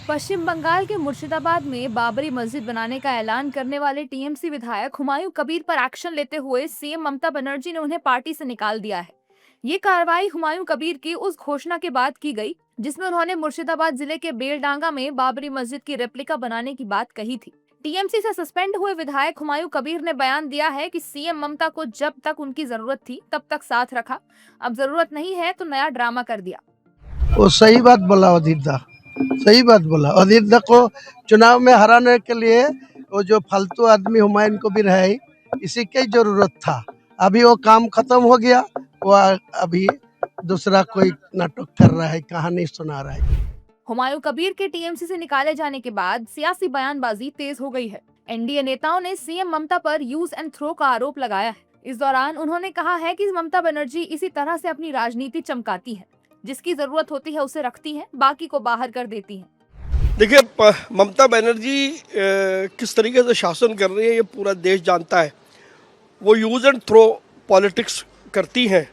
पश्चिम बंगाल के मुर्शिदाबाद में बाबरी मस्जिद बनाने का ऐलान करने वाले टीएमसी विधायक हुमायूं कबीर पर एक्शन लेते हुए सीएम ममता बनर्जी ने उन्हें पार्टी से निकाल दिया है। ये कार्रवाई हुमायूं कबीर की उस घोषणा के बाद की गई जिसमें उन्होंने मुर्शिदाबाद जिले के बेलडांगा में बाबरी मस्जिद की रेप्लिका बनाने की बात कही थी। टीएमसी से सस्पेंड हुए विधायक हुमायूं कबीर ने बयान दिया है कि सीएम ममता को जब तक उनकी जरूरत थी तब तक साथ रखा, अब जरूरत नहीं है तो नया ड्रामा कर दिया। वो सही बात बोला अधीरदा, सही बात बोला। अधीरदा को चुनाव में हराने के लिए वो जो फालतू आदमी हुमायूं कबीर है, इसी की जरूरत था। अभी वो काम खत्म हो गया, वो अभी दूसरा कोई नाटक कर रहा है, कहानी सुना रहा है। हुमायूं कबीर के टीएमसी से निकाले जाने के बाद सियासी बयानबाजी तेज हो गई है। एनडीए नेताओं ने सीएम ममता पर यूज एंड थ्रो का आरोप लगाया है। इस दौरान उन्होंने कहा है कि ममता बनर्जी इसी तरह से अपनी राजनीति चमकाती है, जिसकी जरूरत होती है उसे रखती है, बाकी को बाहर कर देती है। देखिए, ममता बनर्जी किस तरीके से शासन कर रही है ये पूरा देश जानता है। वो यूज एंड थ्रो पॉलिटिक्स करती हैं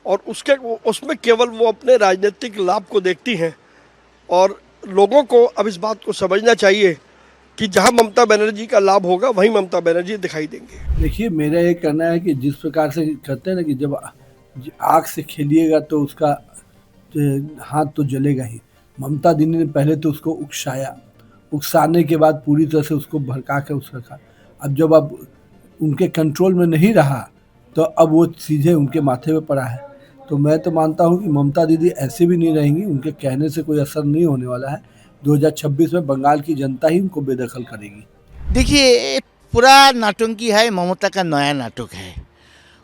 और उसमें केवल वो अपने राजनीतिक लाभ को देखती हैं। और लोगों को अब इस बात को समझना चाहिए कि जहां ममता बनर्जी का लाभ होगा वहीं ममता बनर्जी दिखाई देंगे। देखिए, मेरा ये कहना है कि जिस प्रकार से कहते हैं ना कि जब आग से खेलिएगा तो उसका हाथ तो जलेगा ही। ममता दीदी ने पहले तो उसको उकसाया, उकसाने के बाद पूरी तरह से उसको भड़का के उसका खा। अब जब अब उनके कंट्रोल में नहीं रहा तो अब वो सीधे उनके माथे पे पड़ा है। तो मैं तो मानता हूँ कि ममता दीदी ऐसे भी नहीं रहेंगी, उनके कहने से कोई असर नहीं होने वाला है। 2026 में बंगाल की जनता ही उनको बेदखल करेगी। देखिए, पूरा नाटंकी है, ममता का नया नाटक है।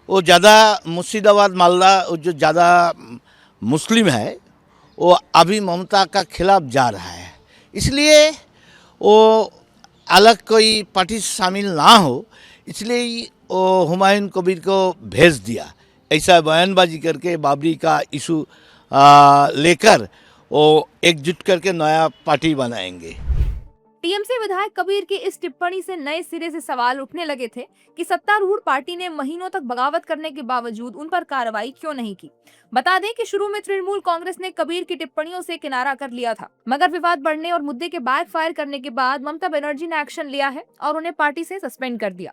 वो ज़्यादा मुर्शिदाबाद मालदा जो ज़्यादा मुस्लिम है वो अभी ममता का खिलाफ जा रहा है, इसलिए वो अलग कोई पार्टी शामिल ना हो, इसलिए वो हुमायूं कबीर को भेज दिया। ऐसा बयानबाजी करके बाबरी का इशू लेकर वो एकजुट करके नया पार्टी बनाएंगे। टीएमसी विधायक कबीर की इस टिप्पणी से नए सिरे से सवाल उठने लगे थे कि सत्तारूढ़ पार्टी ने महीनों तक बगावत करने के बावजूद उन पर कार्रवाई क्यों नहीं की। बता दें कि शुरू में तृणमूल कांग्रेस ने कबीर की टिप्पणियों से किनारा कर लिया था, मगर विवाद बढ़ने और मुद्दे के बैकफायर करने के बाद ममता बनर्जी ने एक्शन लिया है और उन्हें पार्टी से सस्पेंड कर दिया।